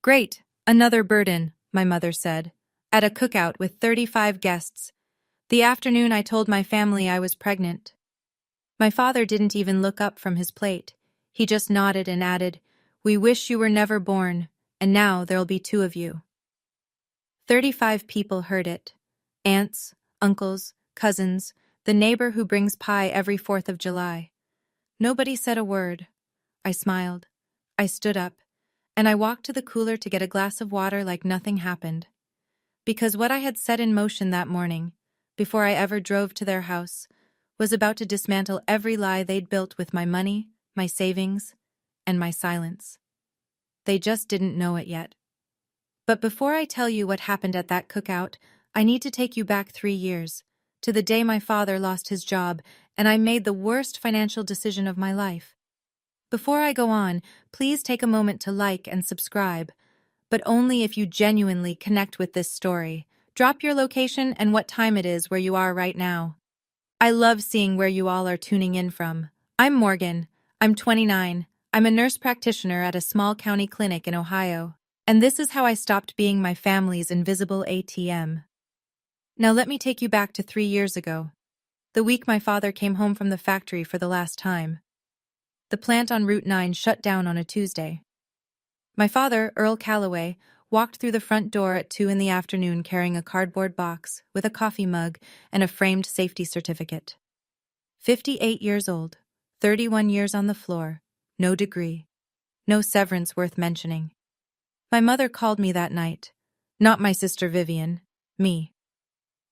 Great, another burden, my mother said, at a cookout with 35 guests. The afternoon I told my family I was pregnant. My father didn't even look up from his plate. He just nodded and added, "We wish you were never born, and now there'll be two of you." 35 people heard it. Aunts, uncles, cousins, the neighbor who brings pie every 4th of July. Nobody said a word. I smiled. I stood up, and I walked to the cooler to get a glass of water like nothing happened. Because what I had set in motion that morning, before I ever drove to their house, was about to dismantle every lie they'd built with my money, my savings, and my silence. They just didn't know it yet. But before I tell you what happened at that cookout, I need to take you back 3 years, to the day my father lost his job and I made the worst financial decision of my life. Before I go on, please take a moment to like and subscribe, but only if you genuinely connect with this story. Drop your location and what time it is where you are right now. I love seeing where you all are tuning in from. I'm Morgan. I'm 29. I'm a nurse practitioner at a small county clinic in Ohio. And this is how I stopped being my family's invisible ATM. Now let me take you back to 3 years ago, the week my father came home from the factory for the last time. The plant on Route 9 shut down on a Tuesday. My father, Earl Calloway, walked through the front door at 2 in the afternoon carrying a cardboard box with a coffee mug and a framed safety certificate. 58 years old, 31 years on the floor, no degree, no severance worth mentioning. My mother called me that night. Not my sister Vivian, me.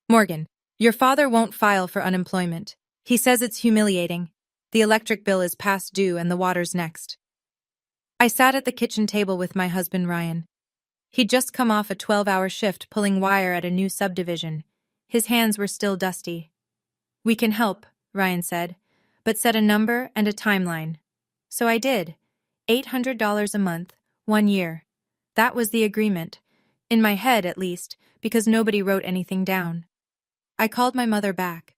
"Morgan, your father won't file for unemployment. He says it's humiliating. The electric bill is past due and the water's next." I sat at the kitchen table with my husband Ryan. He'd just come off a 12-hour shift pulling wire at a new subdivision. His hands were still dusty. "We can help," Ryan said, "but set a number and a timeline." So I did. $800 a month, 1 year. That was the agreement. In my head, at least, because nobody wrote anything down. I called my mother back.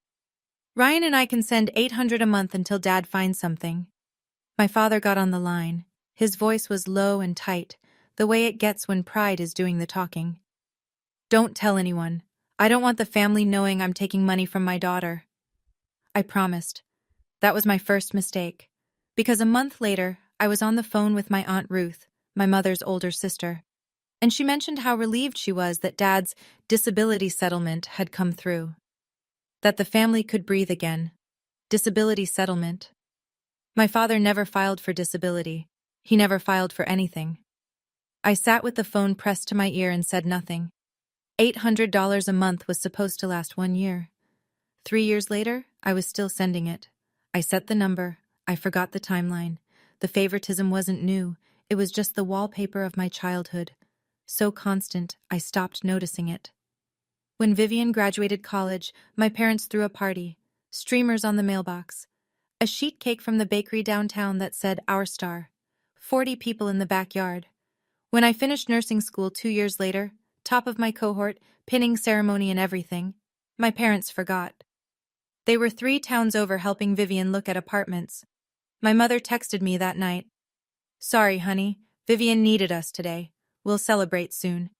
"Ryan and I can send $800 a month until Dad finds something." My father got on the line. His voice was low and tight, the way it gets when pride is doing the talking. "Don't tell anyone. I don't want the family knowing I'm taking money from my daughter." I promised. That was my first mistake. Because a month later, I was on the phone with my Aunt Ruth, my mother's older sister, and she mentioned how relieved she was that Dad's disability settlement had come through. That the family could breathe again. Disability settlement. My father never filed for disability. He never filed for anything. I sat with the phone pressed to my ear and said nothing. $800 a month was supposed to last 1 year. 3 years later, I was still sending it. I set the number. I forgot the timeline. The favoritism wasn't new. It was just the wallpaper of my childhood. So constant, I stopped noticing it. When Vivian graduated college, my parents threw a party. Streamers on the mailbox. A sheet cake from the bakery downtown that said Our Star. 40 people in the backyard. When I finished nursing school 2 years later, top of my cohort, pinning ceremony and everything, my parents forgot. They were 3 towns over helping Vivian look at apartments. My mother texted me that night. "Sorry, honey, Vivian needed us today. We'll celebrate soon."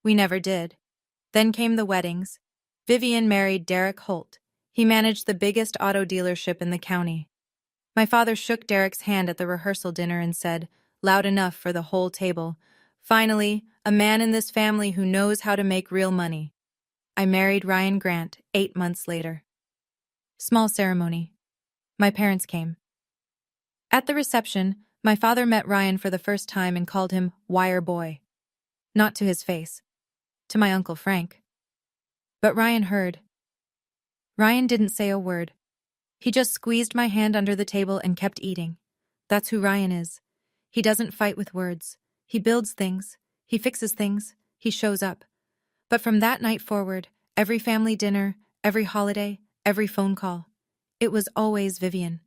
We never did. Then came the weddings. Vivian married Derek Holt. He managed the biggest auto dealership in the county. My father shook Derek's hand at the rehearsal dinner and said, loud enough for the whole table, "Finally, a man in this family who knows how to make real money." I married Ryan Grant 8 months later. Small ceremony. My parents came. At the reception, my father met Ryan for the first time and called him Wire Boy. Not to his face. To my Uncle Frank. But Ryan heard. Ryan didn't say a word. He just squeezed my hand under the table and kept eating. That's who Ryan is. He doesn't fight with words. He builds things. He fixes things. He shows up. But from that night forward, every family dinner, every holiday, every phone call, it was always Vivian.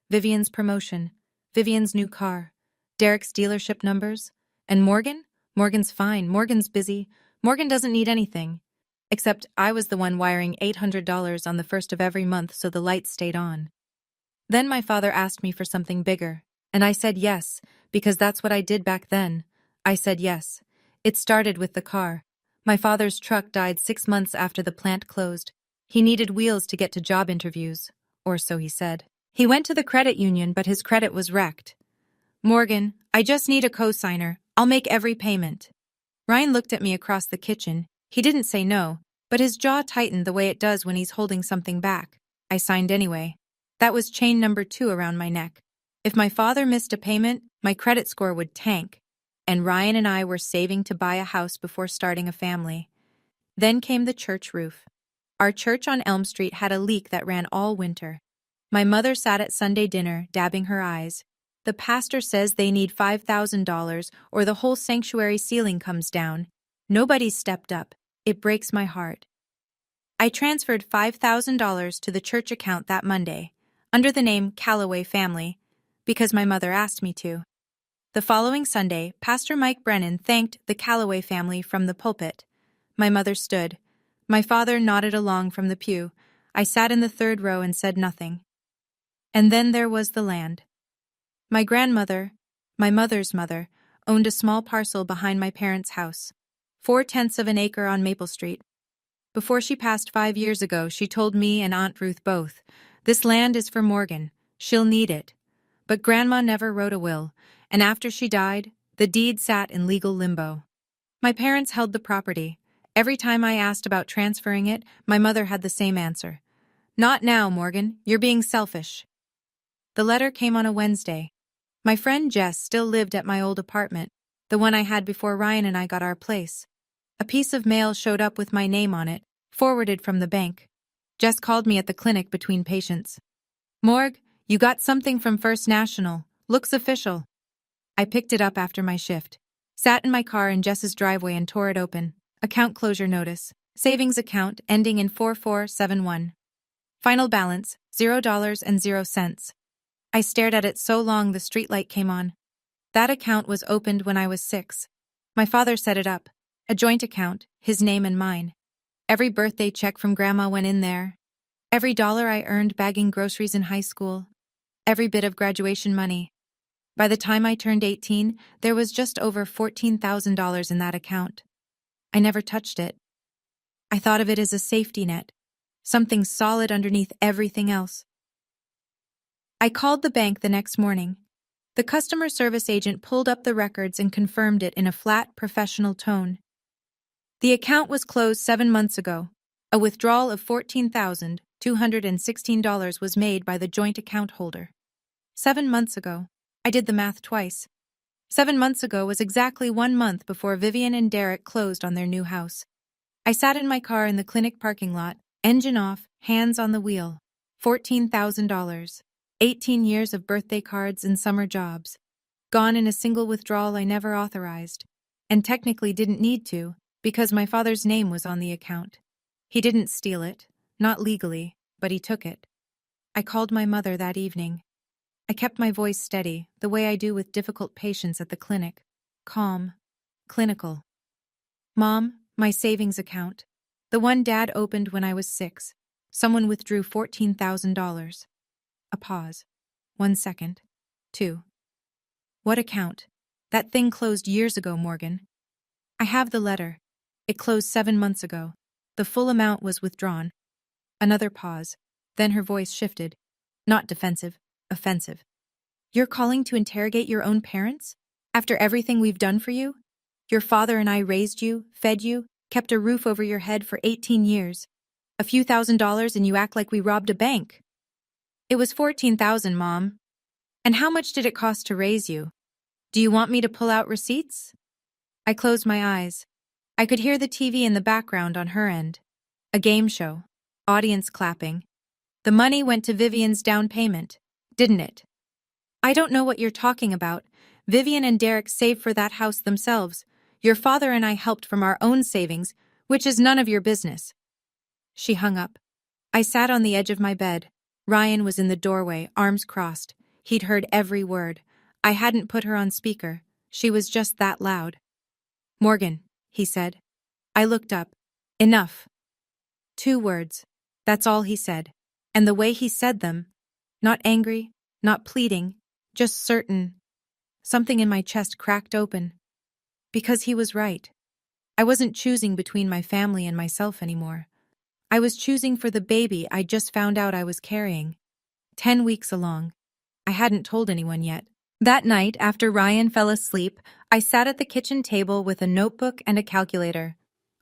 Vivian's promotion. Vivian's new car. Derek's dealership numbers. And Morgan? Morgan's fine. Morgan's busy. Morgan doesn't need anything. Except I was the one wiring $800 on the first of every month so the lights stayed on. Then my father asked me for something bigger, and I said yes, because that's what I did back then. I said yes, It started with the car. My father's truck died 6 months after the plant closed. He needed wheels to get to job interviews, or so he said. He went to the credit union, but his credit was wrecked. Morgan, I just need a cosigner. I'll make every payment. Ryan looked at me across the kitchen. He didn't say no, but his jaw tightened the way it does when he's holding something back. I signed anyway. That was chain number 2 around my neck. If my father missed a payment, my credit score would tank, and Ryan and I were saving to buy a house before starting a family. Then came the church roof. Our church on Elm Street had a leak that ran all winter. My mother sat at Sunday dinner, dabbing her eyes. The pastor says they need $5,000 or the whole sanctuary ceiling comes down. Nobody stepped up. It breaks my heart. I transferred $5,000 to the church account that Monday, under the name Calloway Family, because my mother asked me to. The following Sunday, Pastor Mike Brennan thanked the Calloway family from the pulpit. My mother stood. My father nodded along from the pew. I sat in the 3rd row and said nothing. And then there was the land. My grandmother, my mother's mother, owned a small parcel behind my parents' house, 4/10 of an acre on Maple Street. Before she passed 5 years ago, she told me and Aunt Ruth both, "This land is for Morgan. She'll need it." But Grandma never wrote a will, and after she died, the deed sat in legal limbo. My parents held the property. Every time I asked about transferring it, my mother had the same answer. "Not now, Morgan. You're being selfish." The letter came on a Wednesday. My friend Jess still lived at my old apartment, the one I had before Ryan and I got our place. A piece of mail showed up with my name on it, forwarded from the bank. Jess called me at the clinic between patients. "Morg, you got something from First National. Looks official." I picked it up after my shift, sat in my car in Jess's driveway and tore it open. Account closure notice. Savings account ending in 4471. Final balance, $0.00. I stared at it so long the streetlight came on. That account was opened when I was 6. My father set it up. A joint account, his name and mine. Every birthday check from Grandma went in there. Every dollar I earned bagging groceries in high school. Every bit of graduation money. By the time I turned 18, there was just over $14,000 in that account. I never touched it. I thought of it as a safety net, something solid underneath everything else. I called the bank the next morning. The customer service agent pulled up the records and confirmed it in a flat, professional tone. The account was closed 7 months ago. A withdrawal of $14,216 was made by the joint account holder. 7 months ago. I did the math twice. 7 months ago was exactly 1 month before Vivian and Derek closed on their new house. I sat in my car in the clinic parking lot, engine off, hands on the wheel. $14,000. 18 years of birthday cards and summer jobs. Gone in a single withdrawal I never authorized, and technically didn't need to, because my father's name was on the account. He didn't steal it, not legally, but he took it. I called my mother that evening. I kept my voice steady, the way I do with difficult patients at the clinic. Calm. Clinical. "Mom, my savings account. The one Dad opened when I was 6. Someone withdrew $14,000. A pause. 1 second. 2. "What account? That thing closed years ago, Morgan." "I have the letter. It closed 7 months ago. The full amount was withdrawn." Another pause. Then her voice shifted. Not defensive, offensive. "You're calling to interrogate your own parents? After everything we've done for you? Your father and I raised you, fed you, kept a roof over your head for 18 years. A few $1,000s and you act like we robbed a bank." "It was $14,000, Mom. And how much did it cost to raise you? Do you want me to pull out receipts?" I closed my eyes. I could hear the TV in the background on her end. A game show. Audience clapping. The money went to Vivian's down payment, didn't it? "I don't know what you're talking about. Vivian and Derek saved for that house themselves. Your father and I helped from our own savings, which is none of your business." She hung up. I sat on the edge of my bed. Ryan was in the doorway, arms crossed. He'd heard every word. I hadn't put her on speaker. She was just that loud. "Morgan," he said. I looked up. "Enough." 2 words. That's all he said. And the way he said them, not angry, not pleading, just certain. Something in my chest cracked open. Because he was right. I wasn't choosing between my family and myself anymore. I was choosing for the baby I just found out I was carrying. 10 weeks along. I hadn't told anyone yet. That night, after Ryan fell asleep, I sat at the kitchen table with a notebook and a calculator.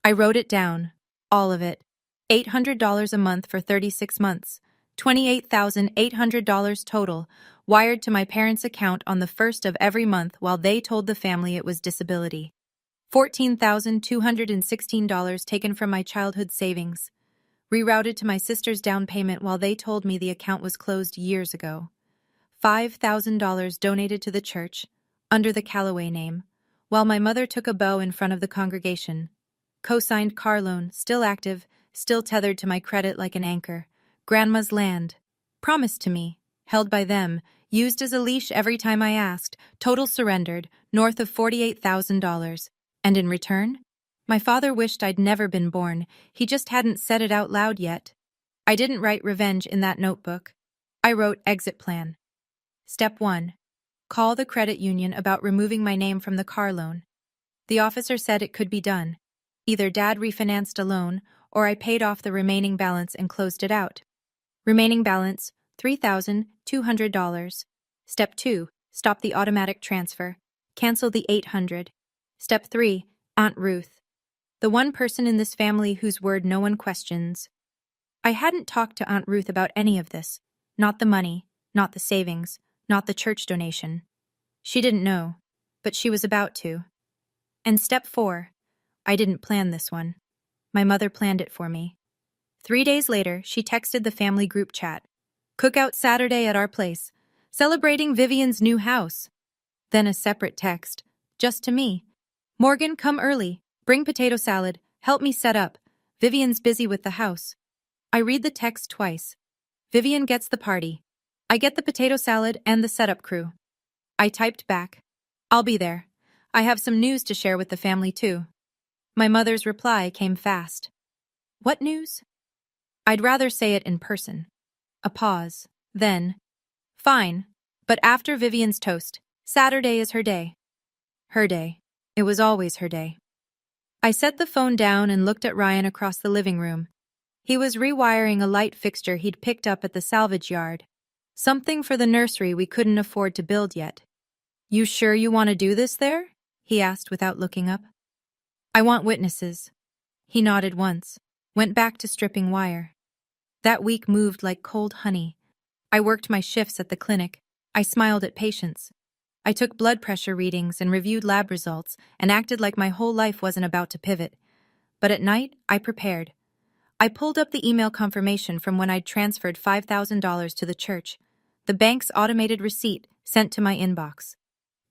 I wrote it down. All of it. $800 a month for 36 months. $28,800 total, wired to my parents' account on the first of every month while they told the family it was disability. $14,216 taken from my childhood savings. Rerouted to my sister's down payment while they told me the account was closed years ago. $5,000 donated to the church, under the Callaway name, while my mother took a bow in front of the congregation. Co-signed car loan, still active, still tethered to my credit like an anchor. Grandma's land, promised to me, held by them, used as a leash every time I asked, total surrendered, north of $48,000. And in return? My father wished I'd never been born, he just hadn't said it out loud yet. I didn't write revenge in that notebook. I wrote exit plan. Step 1. Call the credit union about removing my name from the car loan. The officer said it could be done. Either Dad refinanced a loan, or I paid off the remaining balance and closed it out. Remaining balance, $3,200. Step 2. Stop the automatic transfer. Cancel the $800. Step 3. Aunt Ruth. The one person in this family whose word no one questions. I hadn't talked to Aunt Ruth about any of this. Not the money, not the savings, not the church donation. She didn't know, but she was about to. And step 4. I didn't plan this one. My mother planned it for me. 3 days later, she texted the family group chat. Cookout Saturday at our place. Celebrating Vivian's new house. Then a separate text, just to me. Morgan, come early. Bring potato salad. Help me set up. Vivian's busy with the house. I read the text twice. Vivian gets the party. I get the potato salad and the setup crew. I typed back. I'll be there. I have some news to share with the family too. My mother's reply came fast. What news? I'd rather say it in person. A pause. Then, fine, but after Vivian's toast. Saturday is her day. Her day. It was always her day. I set the phone down and looked at Ryan across the living room. He was rewiring a light fixture he'd picked up at the salvage yard. Something for the nursery we couldn't afford to build yet. You sure you want to do this there? He asked without looking up. I want witnesses. He nodded once, went back to stripping wire. That week moved like cold honey. I worked my shifts at the clinic. I smiled at patients. I took blood pressure readings and reviewed lab results and acted like my whole life wasn't about to pivot. But at night, I prepared. I pulled up the email confirmation from when I'd transferred $5,000 to the church. The bank's automated receipt sent to my inbox.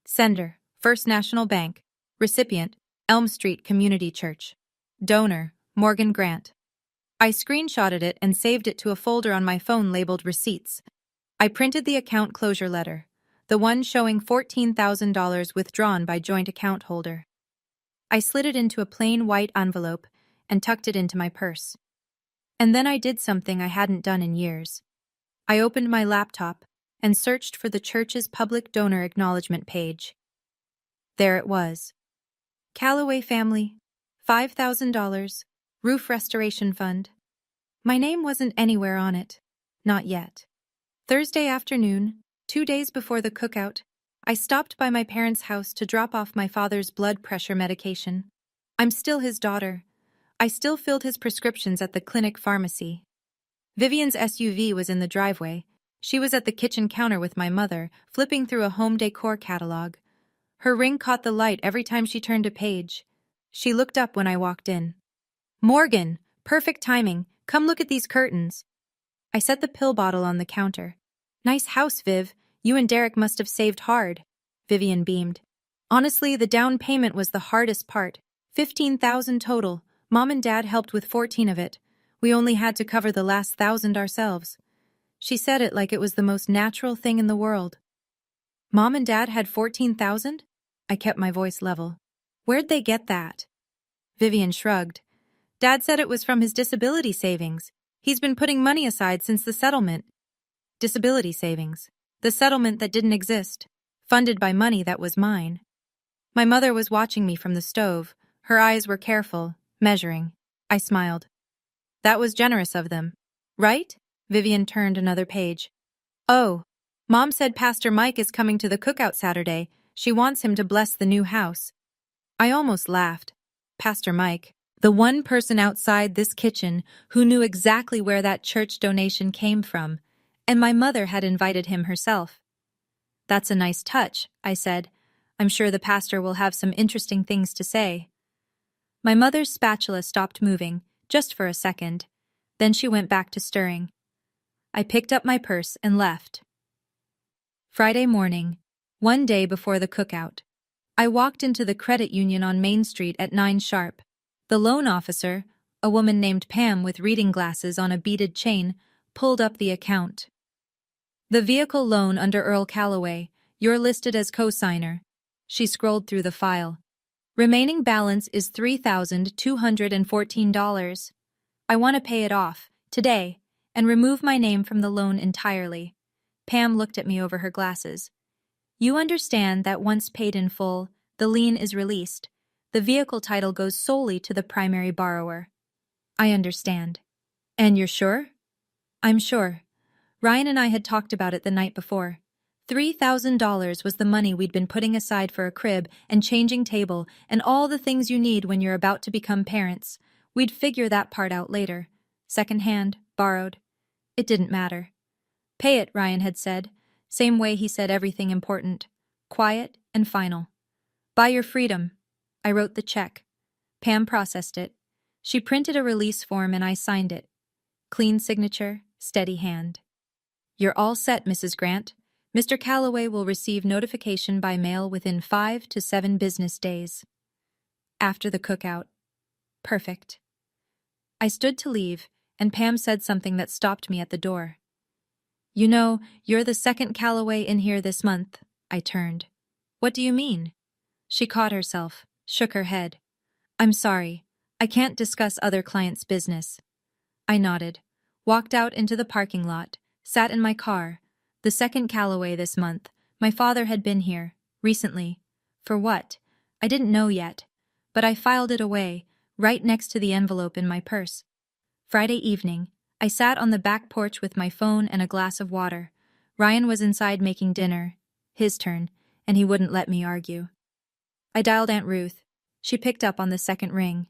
Sender, First National Bank. Recipient, Elm Street Community Church. Donor, Morgan Grant. I screenshotted it and saved it to a folder on my phone labeled Receipts. I printed the account closure letter, the one showing $14,000 withdrawn by joint account holder. I slid it into a plain white envelope and tucked it into my purse. And then I did something I hadn't done in years. I opened my laptop and searched for the church's public donor acknowledgement page. There it was. Callaway family, $5,000, roof restoration fund. My name wasn't anywhere on it. Not yet. Thursday afternoon, 2 days before the cookout, I stopped by my parents' house to drop off my father's blood pressure medication. I'm still his daughter. I still filled his prescriptions at the clinic pharmacy. Vivian's SUV was in the driveway. She was at the kitchen counter with my mother, flipping through a home decor catalog. Her ring caught the light every time she turned a page. She looked up when I walked in. Morgan, perfect timing. Come look at these curtains. I set the pill bottle on the counter. Nice house, Viv. You and Derek must have saved hard. Vivian beamed. Honestly, the down payment was the hardest part. $15,000 total. Mom and Dad helped with 14 of it. We only had to cover the last 1,000 ourselves. She said it like it was the most natural thing in the world. Mom and Dad had 14,000? I kept my voice level. Where'd they get that? Vivian shrugged. Dad said it was from his disability savings. He's been putting money aside since the settlement. Disability savings. The settlement that didn't exist. Funded by money that was mine. My mother was watching me from the stove, Her eyes were careful, measuring. I smiled. That was generous of them. Right? Vivian turned another page. Oh, Mom said Pastor Mike is coming to the cookout Saturday. She wants him to bless the new house. I almost laughed. Pastor Mike, the one person outside this kitchen who knew exactly where that church donation came from, and my mother had invited him herself. That's a nice touch, I said. I'm sure the pastor will have some interesting things to say. My mother's spatula stopped moving, just for a second. Then she went back to stirring. I picked up my purse and left. Friday morning, one day before the cookout. I walked into the credit union on Main Street at 9 sharp. The loan officer, a woman named Pam with reading glasses on a beaded chain, pulled up the account. The vehicle loan under Earl Calloway, you're listed as co-signer. She scrolled through the file. Remaining balance is $3,214. I want to pay it off, today, and remove my name from the loan entirely. Pam looked at me over her glasses. You understand that once paid in full, the lien is released. The vehicle title goes solely to the primary borrower. I understand. And you're sure? I'm sure. Ryan and I had talked about it the night before. $3,000 was the money we'd been putting aside for a crib and changing table and all the things you need when you're about to become parents. We'd figure that part out later. Second-hand, borrowed. It didn't matter. Pay it, Ryan had said. Same way he said everything important. Quiet and final. Buy your freedom. I wrote the check. Pam processed it. She printed a release form and I signed it. Clean signature, steady hand. You're all set, Mrs. Grant. Mr. Calloway will receive notification by mail within 5 to 7 business days. After the cookout. Perfect. I stood to leave, and Pam said something that stopped me at the door. You know, you're the second Calloway in here this month. I turned. What do you mean? She caught herself, shook her head. I'm sorry. I can't discuss other clients' business. I nodded, walked out into the parking lot, sat in my car. The second Calloway this month. My father had been here, recently. For what? I didn't know yet. But I filed it away, right next to the envelope in my purse. Friday evening, I sat on the back porch with my phone and a glass of water. Ryan was inside making dinner, his turn, and he wouldn't let me argue. I dialed Aunt Ruth. She picked up on the second ring.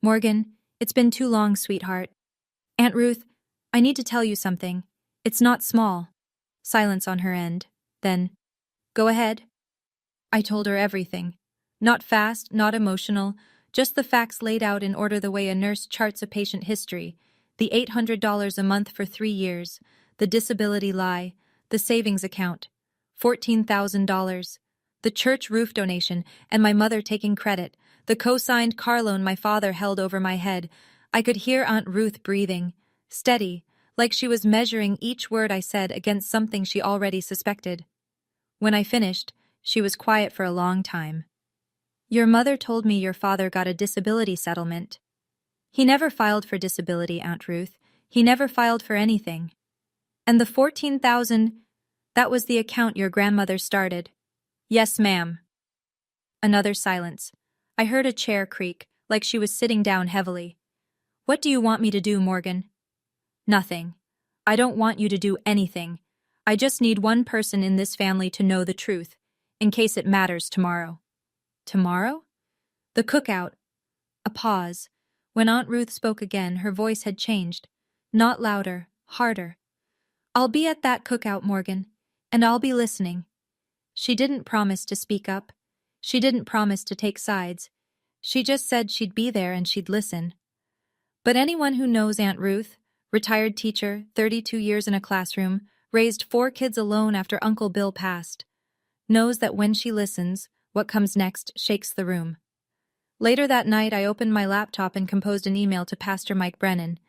Morgan, it's been too long, sweetheart. Aunt Ruth, I need to tell you something. It's not small. Silence on her end. Then, go ahead. I told her everything. Not fast, not emotional, just the facts laid out in order the way a nurse charts a patient history. The $800 a month for 3 years, the disability lie, the savings account, $14,000, the church roof donation, and my mother taking credit, the co-signed car loan my father held over my head. I could hear Aunt Ruth breathing, steady, like she was measuring each word I said against something she already suspected. When I finished, she was quiet for a long time. Your mother told me your father got a disability settlement. He never filed for disability, Aunt Ruth. He never filed for anything. And the $14,000, that was the account your grandmother started. Yes, ma'am. Another silence. I heard a chair creak, like she was sitting down heavily. What do you want me to do, Morgan? Nothing. I don't want you to do anything. I just need one person in this family to know the truth, in case it matters tomorrow. Tomorrow? The cookout. A pause. When Aunt Ruth spoke again, her voice had changed. Not louder, harder. I'll be at that cookout, Morgan, and I'll be listening. She didn't promise to speak up. She didn't promise to take sides. She just said she'd be there and she'd listen. But anyone who knows Aunt Ruth, retired teacher, 32 years in a classroom, raised 4 kids alone after Uncle Bill passed, knows that when she listens, what comes next shakes the room. Later that night, I opened my laptop and composed an email to Pastor Mike Brennan.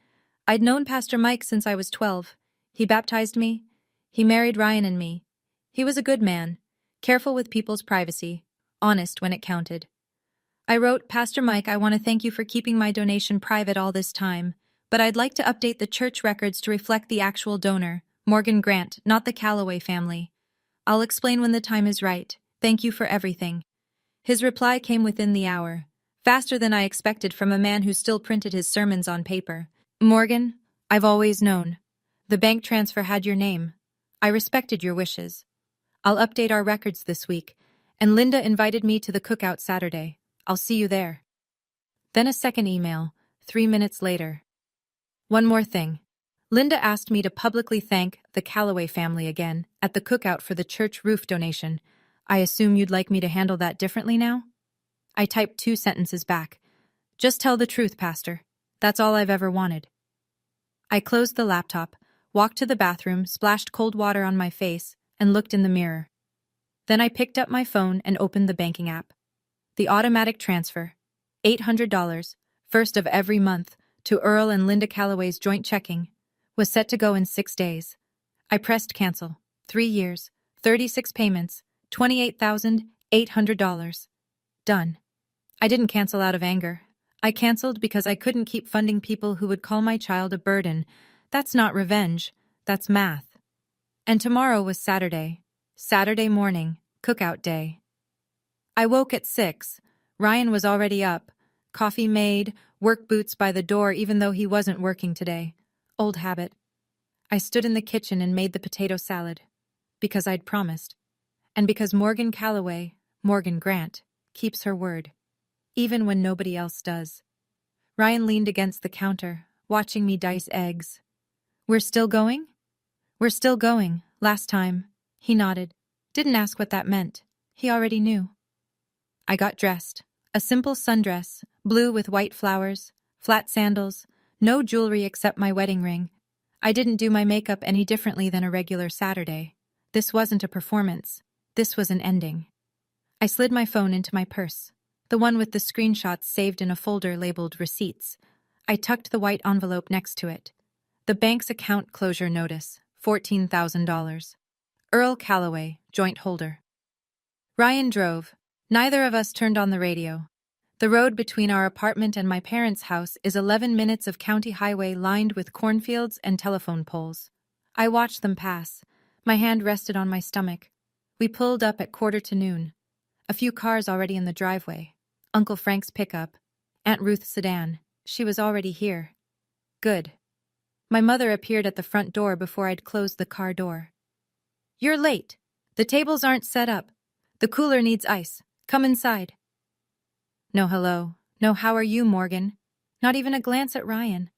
I'd known Pastor Mike since I was 12. He baptized me. He married Ryan and me. He was a good man, careful with people's privacy, honest when it counted. I wrote, Pastor Mike, I want to thank you for keeping my donation private all this time, but I'd like to update the church records to reflect the actual donor, Morgan Grant, not the Calloway family. I'll explain when the time is right. Thank you for everything. His reply came within the hour. Faster than I expected from a man who still printed his sermons on paper. Morgan, I've always known. The bank transfer had your name. I respected your wishes. I'll update our records this week, and Linda invited me to the cookout Saturday. I'll see you there. Then a second email, 3 minutes later. One more thing. Linda asked me to publicly thank the Calloway family again at the cookout for the church roof donation. I assume you'd like me to handle that differently now? I typed 2 sentences back. Just tell the truth, Pastor. That's all I've ever wanted. I closed the laptop, walked to the bathroom, splashed cold water on my face, and looked in the mirror. Then I picked up my phone and opened the banking app. The automatic transfer, $800, first of every month, to Earl and Linda Calloway's joint checking, was set to go in 6 days. I pressed cancel. 3 years, 36 payments, $28,800. Done. I didn't cancel out of anger. I canceled because I couldn't keep funding people who would call my child a burden. That's not revenge, that's math. And tomorrow was Saturday. Saturday morning, cookout day. I woke at 6. Ryan was already up. Coffee made, work boots by the door even though he wasn't working today. Old habit. I stood in the kitchen and made the potato salad. Because I'd promised. And because Morgan Calloway, Morgan Grant, keeps her word. Even when nobody else does. Ryan leaned against the counter, watching me dice eggs. We're still going? We're still going, last time. He nodded. Didn't ask what that meant. He already knew. I got dressed. A simple sundress, blue with white flowers, flat sandals, no jewelry except my wedding ring. I didn't do my makeup any differently than a regular Saturday. This wasn't a performance. This was an ending. I slid my phone into my purse, the one with the screenshots saved in a folder labeled Receipts. I tucked the white envelope next to it. The bank's account closure notice, $14,000. Earl Calloway, joint holder. Ryan drove. Neither of us turned on the radio. The road between our apartment and my parents' house is 11 minutes of county highway lined with cornfields and telephone poles. I watched them pass. My hand rested on my stomach. We pulled up at 1:45. A few cars already in the driveway. Uncle Frank's pickup. Aunt Ruth's sedan. She was already here. Good. My mother appeared at the front door before I'd closed the car door. You're late. The tables aren't set up. The cooler needs ice. Come inside. No hello. No how are you, Morgan? Not even a glance at Ryan.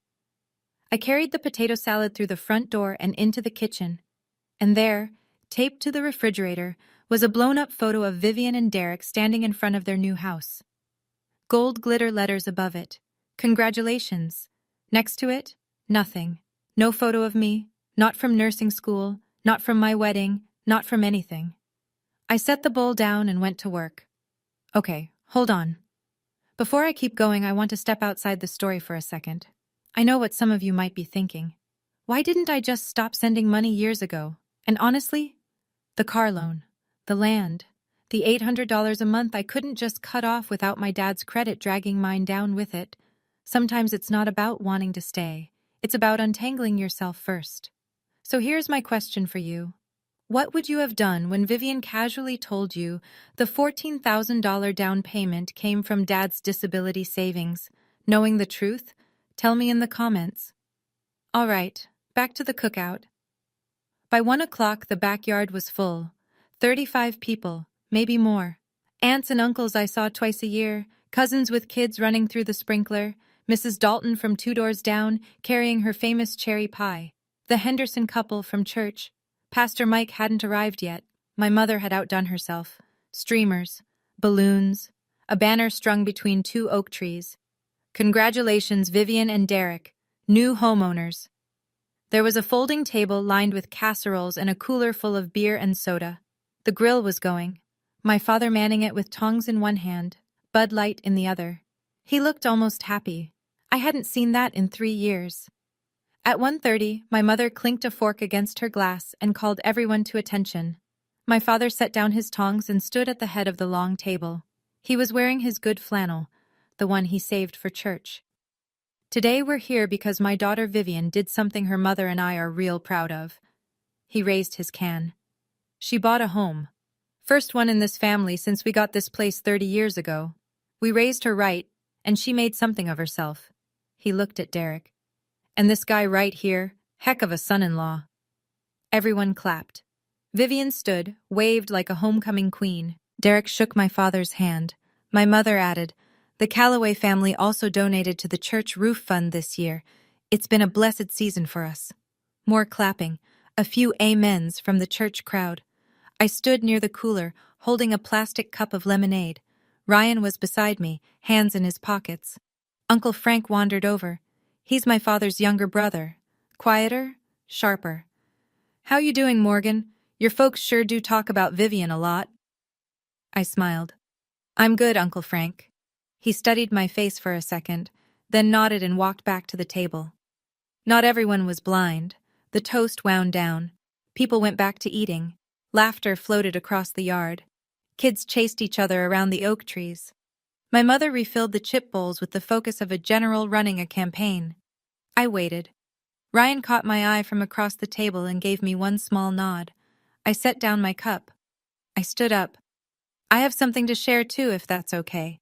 I carried the potato salad through the front door and into the kitchen. And there, taped to the refrigerator, was a blown-up photo of Vivian and Derek standing in front of their new house. Gold glitter letters above it. Congratulations. Next to it, nothing. No photo of me, not from nursing school, not from my wedding, not from anything. I set the bowl down and went to work. Okay, hold on. Before I keep going, I want to step outside the story for a second. I know what some of you might be thinking. Why didn't I just stop sending money years ago? And honestly, the car loan, the land, the $800 a month I couldn't just cut off without my dad's credit dragging mine down with it. Sometimes it's not about wanting to stay. It's about untangling yourself first. So here's my question for you. What would you have done when Vivian casually told you the $14,000 down payment came from Dad's disability savings? Knowing the truth? Tell me in the comments. All right, back to the cookout. By 1 o'clock, the backyard was full. 35 people, maybe more. Aunts and uncles I saw twice a year, cousins with kids running through the sprinkler, Mrs. Dalton from 2 doors down carrying her famous cherry pie, the Henderson couple from church. Pastor Mike hadn't arrived yet. My mother had outdone herself. Streamers, balloons, a banner strung between 2 oak trees. Congratulations, Vivian and Derek, new homeowners. There was a folding table lined with casseroles and a cooler full of beer and soda. The grill was going, my father manning it with tongs in one hand, Bud Light in the other. He looked almost happy. I hadn't seen that in 3 years. At 1:30, my mother clinked a fork against her glass and called everyone to attention. My father set down his tongs and stood at the head of the long table. He was wearing his good flannel, the one he saved for church. Today we're here because my daughter Vivian did something her mother and I are real proud of. He raised his can. She bought a home. First one in this family since we got this place 30 years ago. We raised her right, and she made something of herself. He looked at Derek. And this guy right here, heck of a son-in-law. Everyone clapped. Vivian stood, waved like a homecoming queen. Derek shook my father's hand. My mother added, "The Calloway family also donated to the church roof fund this year. It's been a blessed season for us." More clapping, a few amens from the church crowd. I stood near the cooler, holding a plastic cup of lemonade. Ryan was beside me, hands in his pockets. Uncle Frank wandered over. He's my father's younger brother. Quieter, sharper. "How you doing, Morgan? Your folks sure do talk about Vivian a lot." I smiled. "I'm good, Uncle Frank." He studied my face for a second, then nodded and walked back to the table. Not everyone was blind. The toast wound down. People went back to eating. Laughter floated across the yard. Kids chased each other around the oak trees. My mother refilled the chip bowls with the focus of a general running a campaign. I waited. Ryan caught my eye from across the table and gave me one small nod. I set down my cup. I stood up. "I have something to share too, if that's okay."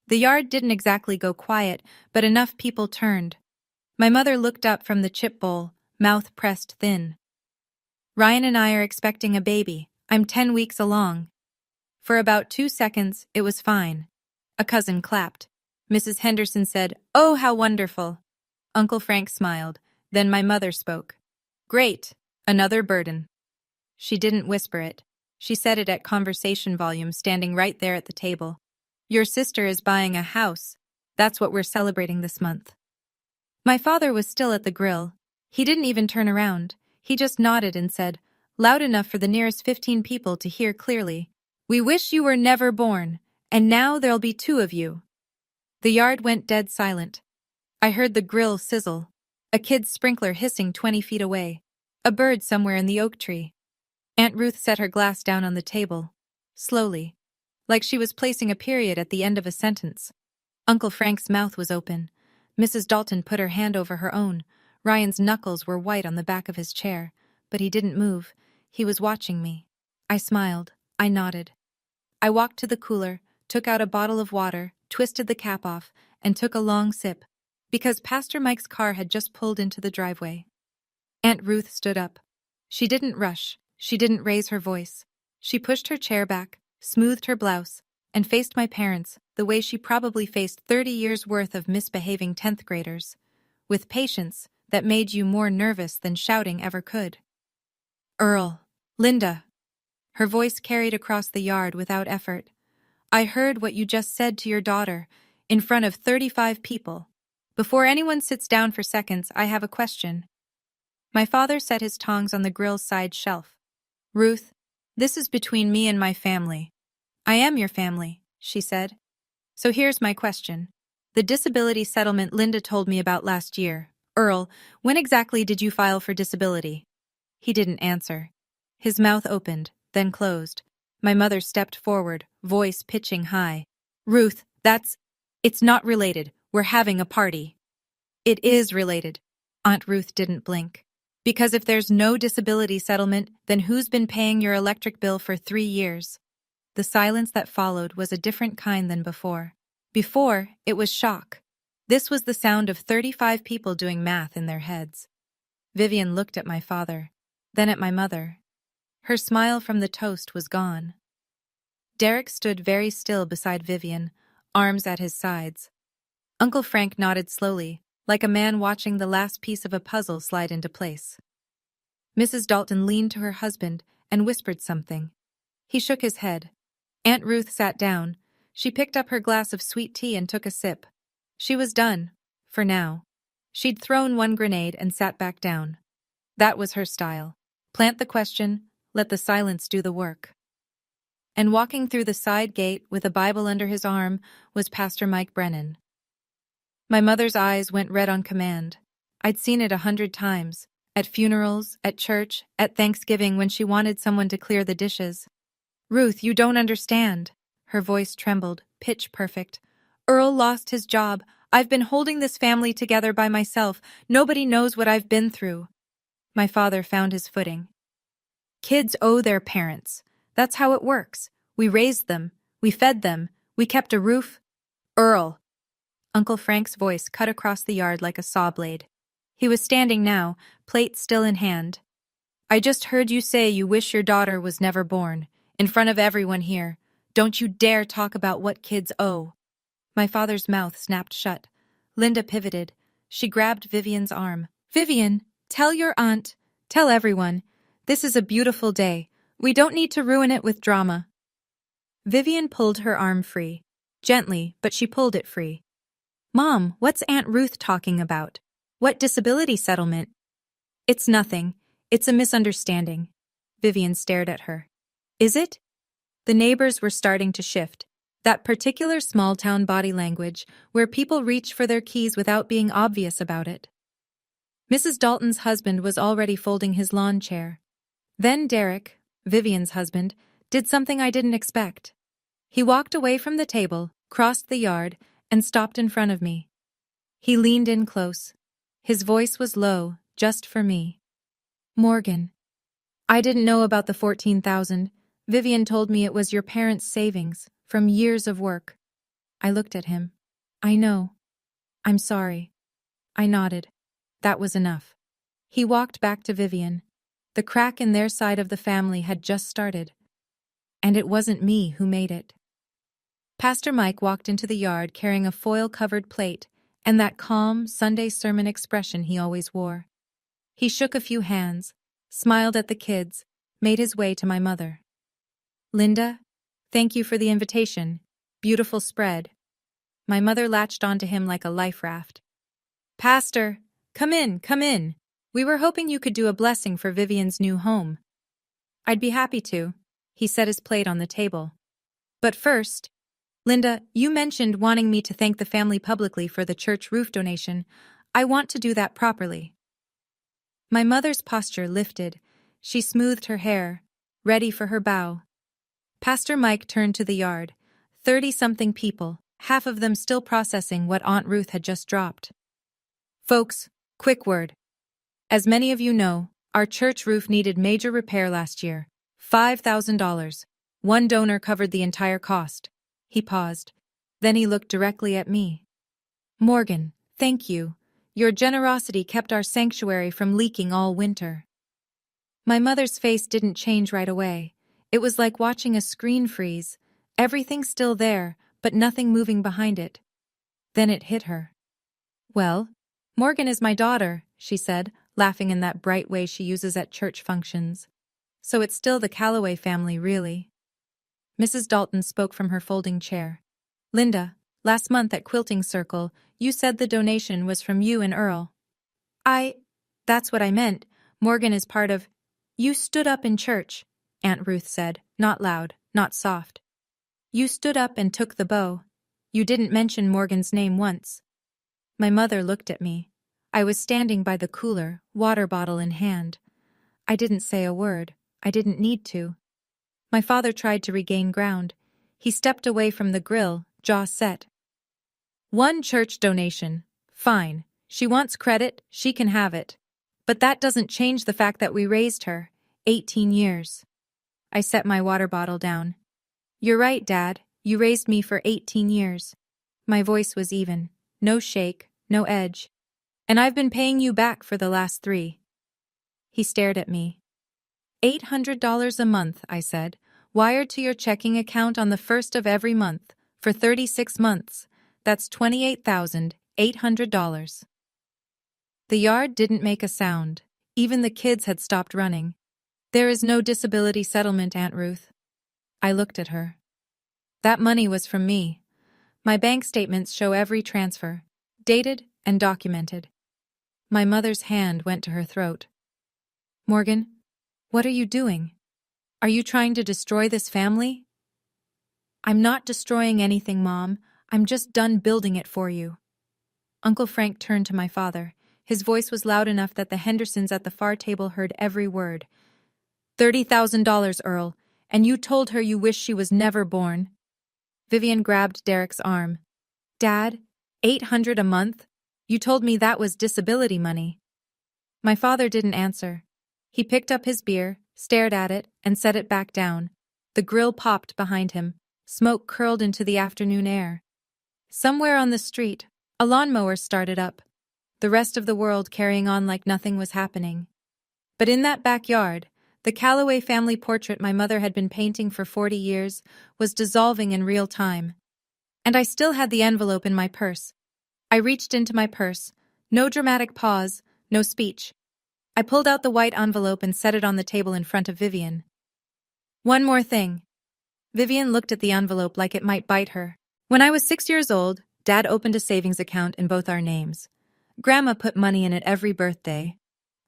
The yard didn't exactly go quiet, but enough people turned. My mother looked up from the chip bowl, mouth pressed thin. "Ryan and I are expecting a baby. I'm 10 weeks along." For about 2 seconds, it was fine. A cousin clapped. Mrs. Henderson said, "Oh, how wonderful." Uncle Frank smiled. Then my mother spoke. "Great. Another burden." She didn't whisper it. She said it at conversation volume, standing right there at the table. "Your sister is buying a house. That's what we're celebrating this month." My father was still at the grill. He didn't even turn around. He just nodded and said, loud enough for the nearest 15 people to hear clearly, "We wish you were never born, and now there'll be 2 of you." The yard went dead silent. I heard the grill sizzle, a kid's sprinkler hissing 20 feet away, a bird somewhere in the oak tree. Aunt Ruth set her glass down on the table, slowly, like she was placing a period at the end of a sentence. Uncle Frank's mouth was open. Mrs. Dalton put her hand over her own. Ryan's knuckles were white on the back of his chair, but he didn't move. He was watching me. I smiled. I nodded. I walked to the cooler, took out a bottle of water, twisted the cap off, and took a long sip, because Pastor Mike's car had just pulled into the driveway. Aunt Ruth stood up. She didn't rush. She didn't raise her voice. She pushed her chair back, smoothed her blouse, and faced my parents the way she probably faced 30 years' worth of misbehaving 10th graders, with patience that made you more nervous than shouting ever could. "Earl, Linda." Her voice carried across the yard without effort. "I heard what you just said to your daughter, in front of 35 people. Before anyone sits down for seconds, I have a question." My father set his tongs on the grill's side shelf. "Ruth, this is between me and my family." "I am your family," she said. "So here's my question. The disability settlement Linda told me about last year. Earl, when exactly did you file for disability?" He didn't answer. His mouth opened, then closed. My mother stepped forward, voice pitching high. "Ruth, it's not related. We're having a party." "It is related." Aunt Ruth didn't blink. "Because if there's no disability settlement, then who's been paying your electric bill for 3 years? The silence that followed was a different kind than before. Before, it was shock. This was the sound of 35 people doing math in their heads. Vivian looked at my father, then at my mother. Her smile from the toast was gone. Derek stood very still beside Vivian, arms at his sides. Uncle Frank nodded slowly, like a man watching the last piece of a puzzle slide into place. Mrs. Dalton leaned to her husband and whispered something. He shook his head. Aunt Ruth sat down. She picked up her glass of sweet tea and took a sip. She was done, for now. She'd thrown one grenade and sat back down. That was her style. Plant the question, let the silence do the work. And walking through the side gate with a Bible under his arm was Pastor Mike Brennan. My mother's eyes went red on command. I'd seen it 100 times, at funerals, at church, at Thanksgiving when she wanted someone to clear the dishes. "Ruth, you don't understand." Her voice trembled, pitch perfect. "Earl lost his job. I've been holding this family together by myself. Nobody knows what I've been through." My father found his footing. "Kids owe their parents. That's how it works. We raised them. We fed them. We kept a roof." "Earl." Uncle Frank's voice cut across the yard like a saw blade. He was standing now, plate still in hand. I just heard you say you wish your daughter was never born. In front of everyone here. Don't you dare talk about what kids owe. My father's mouth snapped shut. Linda pivoted. She grabbed Vivian's arm. Vivian, tell your aunt, tell everyone. This is a beautiful day. We don't need to ruin it with drama. Vivian pulled her arm free. Gently, but she pulled it free. Mom, what's Aunt Ruth talking about? What disability settlement? It's nothing. It's a misunderstanding. Vivian stared at her. Is it? The neighbors were starting to shift. That particular small-town body language where people reach for their keys without being obvious about it. Mrs. Dalton's husband was already folding his lawn chair. Then Derek, Vivian's husband, did something I didn't expect. He walked away from the table, crossed the yard, and stopped in front of me. He leaned in close. His voice was low, just for me. Morgan. I didn't know about the $14,000. Vivian told me it was your parents' savings, from years of work. I looked at him. I know. I'm sorry. I nodded. That was enough. He walked back to Vivian. The crack in their side of the family had just started. And it wasn't me who made it. Pastor Mike walked into the yard carrying a foil-covered plate and that calm, Sunday sermon expression he always wore. He shook a few hands, smiled at the kids, made his way to my mother. Linda, thank you for the invitation. Beautiful spread. My mother latched onto him like a life raft. Pastor, come in, come in. We were hoping you could do a blessing for Vivian's new home. I'd be happy to. He set his plate on the table. But first, Linda, you mentioned wanting me to thank the family publicly for the church roof donation. I want to do that properly. My mother's posture lifted. She smoothed her hair, ready for her bow. Pastor Mike turned to the yard. 30-something people, half of them still processing what Aunt Ruth had just dropped. Folks, quick word. As many of you know, our church roof needed major repair last year. $5,000. One donor covered the entire cost. He paused. Then he looked directly at me. Morgan, thank you. Your generosity kept our sanctuary from leaking all winter. My mother's face didn't change right away. It was like watching a screen freeze. Everything still there, but nothing moving behind it. Then it hit her. Well, Morgan is my daughter, she said, laughing in that bright way she uses at church functions. So it's still the Calloway family, really. Mrs. Dalton spoke from her folding chair. Linda, last month at Quilting Circle, you said the donation was from you and Earl. That's what I meant. Morgan is part of... You stood up in church, Aunt Ruth said, not loud, not soft. You stood up and took the bow. You didn't mention Morgan's name once. My mother looked at me. I was standing by the cooler, water bottle in hand. I didn't say a word. I didn't need to. My father tried to regain ground. He stepped away from the grill, jaw set. One church donation. Fine. She wants credit, she can have it. But that doesn't change the fact that we raised her. 18 years. I set my water bottle down. You're right, Dad. You raised me for 18 years. My voice was even. No shake, no edge. And I've been paying you back for the last 3. He stared at me. $800 a month, I said, wired to your checking account on the 1st of every month, for 36 months. That's $28,800. The yard didn't make a sound. Even the kids had stopped running. There is no disability settlement, Aunt Ruth. I looked at her. That money was from me. My bank statements show every transfer, dated and documented. My mother's hand went to her throat. Morgan, what are you doing? Are you trying to destroy this family? I'm not destroying anything, Mom. I'm just done building it for you. Uncle Frank turned to my father. His voice was loud enough that the Hendersons at the far table heard every word. $30,000, Earl, and you told her you wish she was never born. Vivian grabbed Derek's arm. Dad, $800 a month? You told me that was disability money. My father didn't answer. He picked up his beer, stared at it, and set it back down. The grill popped behind him. Smoke curled into the afternoon air. Somewhere on the street, A lawnmower started up, the rest of the world carrying on like nothing was happening. But in that backyard, the Calloway family portrait my mother had been painting for 40 years was dissolving in real time. And I still had the envelope in my purse. I reached into my purse. No dramatic pause, no speech. I pulled out the white envelope and set it on the table in front of Vivian. One more thing. Vivian looked at the envelope like it might bite her. When I was 6 years old, Dad opened a savings account in both our names. Grandma put money in it every birthday.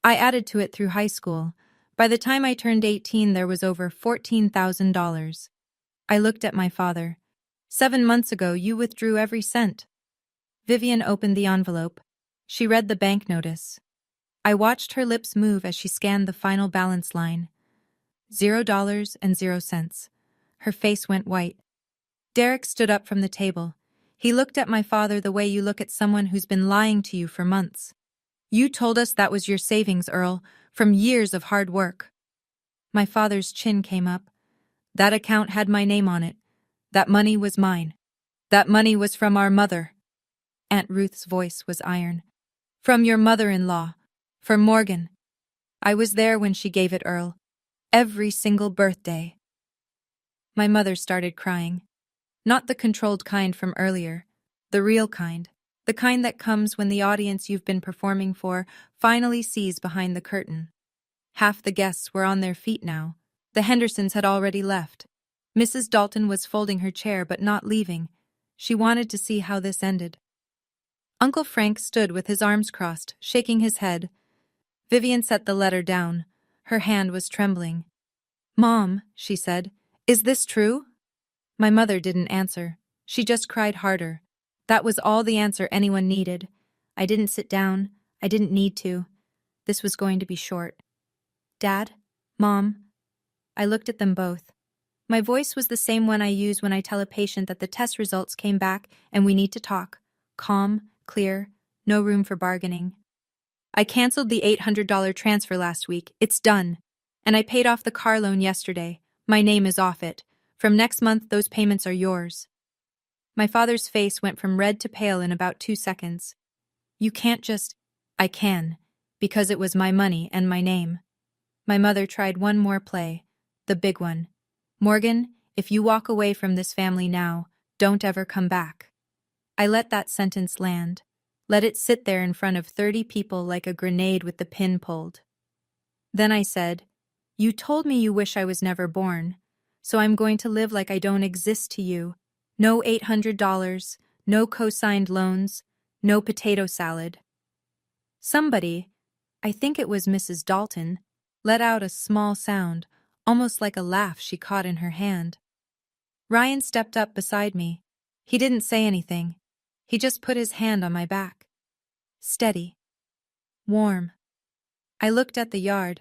I added to it through high school. By the time I turned 18, there was over $14,000. I looked at my father. 7 months ago, you withdrew every cent. Vivian opened the envelope. She read the bank notice. I watched her lips move as she scanned the final balance line. $0.00. Her face went white. Derek stood up from the table. He looked at my father the way you look at someone who's been lying to you for months. You told us that was your savings, Earl, from years of hard work. My father's chin came up. That account had my name on it. That money was mine. That money was from our mother. Aunt Ruth's voice was iron. From your mother-in-law. From Morgan. I was there when she gave it, Earl. Every single birthday. My mother started crying. Not the controlled kind from earlier. The real kind. The kind that comes when the audience you've been performing for finally sees behind the curtain. Half the guests were on their feet now. The Hendersons had already left. Mrs. Dalton was folding her chair but not leaving. She wanted to see how this ended. Uncle Frank stood with his arms crossed, shaking his head. Vivian set the letter down. Her hand was trembling. Mom, she said, is this true? My mother didn't answer. She just cried harder. That was all the answer anyone needed. I didn't sit down. I didn't need to. This was going to be short. Dad? Mom? I looked at them both. My voice was the same one I use when I tell a patient that the test results came back and we need to talk. Calm, clear, no room for bargaining. I canceled the $800 transfer last week. It's done. And I paid off the car loan yesterday. My name is off it. From next month, those payments are yours. My father's face went from red to pale in about 2 seconds. You can't just... I can, because it was my money and my name. My mother tried one more play, the big one. Morgan, if you walk away from this family now, don't ever come back. I let that sentence land. Let it sit there in front of 30 people like a grenade with the pin pulled. Then I said, you told me you wish I was never born, so I'm going to live like I don't exist to you. No $800, no co-signed loans, no potato salad. Somebody, I think it was Mrs. Dalton, let out a small sound, almost like a laugh she caught in her hand. Ryan stepped up beside me. He didn't say anything. He just put his hand on my back. Steady. Warm. I looked at the yard.